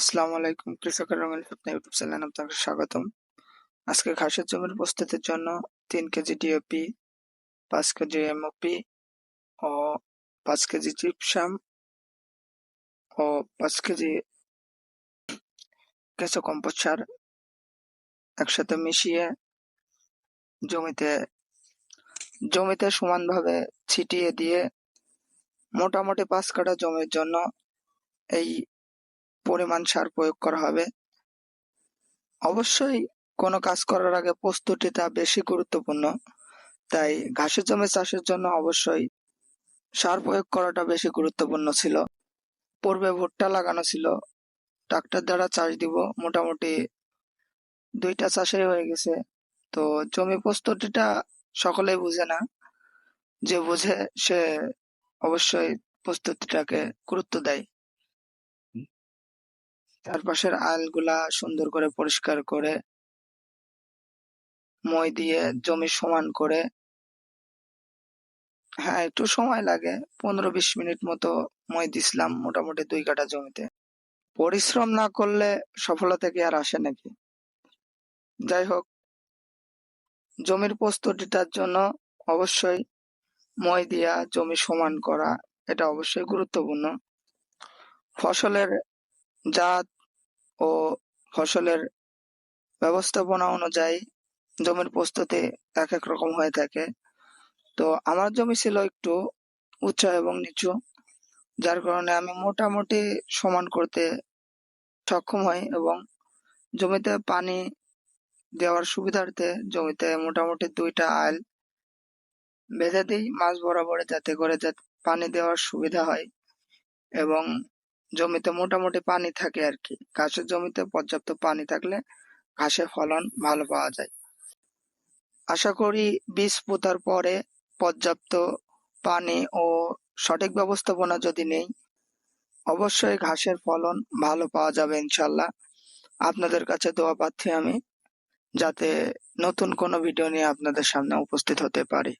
আসসালামু আলাইকুম, কৃষকের রঙিন স্বপ্ন ইউটিউব চ্যানেলে আপনাকে স্বাগতম। আজকে ঘাসের জমির প্রস্তুতির জন্য 3 কেজি ডিএপি, 5 কেজি এমওপি ও 5 কেজি জিপসাম ও 5 কেজি কেঁচো কম্পোস্ট সার একসাথে মিশিয়ে জমিতে জমিতে সমানভাবে ছিটিয়ে দিয়ে মোটামুটি 5 কাঠা জমির জন্য এই পরিমাণ সার প্রয়োগ করা হবে। অবশ্যই কোনো কাজ করার আগে প্রস্তুতিটা বেশি গুরুত্বপূর্ণ, তাই ঘাসের জমি চাষের জন্য অবশ্যই সার প্রয়োগ করাটা বেশি গুরুত্বপূর্ণ ছিল। পূর্বে ভুট্টা লাগানো ছিল, ট্রাক্টর দ্বারা চাষ দিব, মোটামুটি 2টা চাষই হয়ে গেছে। তো জমি প্রস্তুতিটা সকলেই বুঝে না, যে বুঝে সে অবশ্যই প্রস্তুতিটাকে গুরুত্ব দেয়। চারপাশের আলগুলা সুন্দর করে পরিষ্কার করে মই দিয়ে জমি সমান করে, হ্যাঁ একটু সময় লাগে, 15-20 মিনিট মতো মই দিছিলাম মোটামুটি 2 কাঠা জমিতে। পরিশ্রম না করলে সফলতা কি আর আসে নাকি? যাই হোক, জমির প্রস্তুতিটার জন্য অবশ্যই মই দিয়া জমি সমান করা এটা অবশ্যই গুরুত্বপূর্ণ। ফসলের জাত ও ফসলের ব্যবস্থাপনা অনুযায়ী জমির প্রস্তুতি এক এক রকম হয়ে থাকে। তো আমার জমি ছিল একটু উঁচা এবং নিচু, যার কারণে আমি মোটামুটি সমান করতে সক্ষম হই এবং জমিতে পানি দেওয়ার সুবিধার্থে জমিতে মোটামুটি 2টা আইল বেঁধে দিই মাঝ বরাবরে, যাতে করে পানি দেওয়ার সুবিধা হয় এবং জমিতে মোটামুটি পানি থাকে আর কি। ঘাসের জমিতে পর্যাপ্ত পানি থাকলে ঘাসের ফলন ভালো পাওয়া যায়। আশা করি বীজ পোঁতার পরে পর্যাপ্ত পানি ও সঠিক ব্যবস্থাপনা যদি নেই, অবশ্যই ঘাসের ফলন ভালো পাওয়া যাবে ইনশাল্লাহ। আপনাদের কাছে দোয়া পাচ্ছি আমি, যাতে নতুন কোনো ভিডিও নিয়ে আপনাদের সামনে উপস্থিত হতে পারি।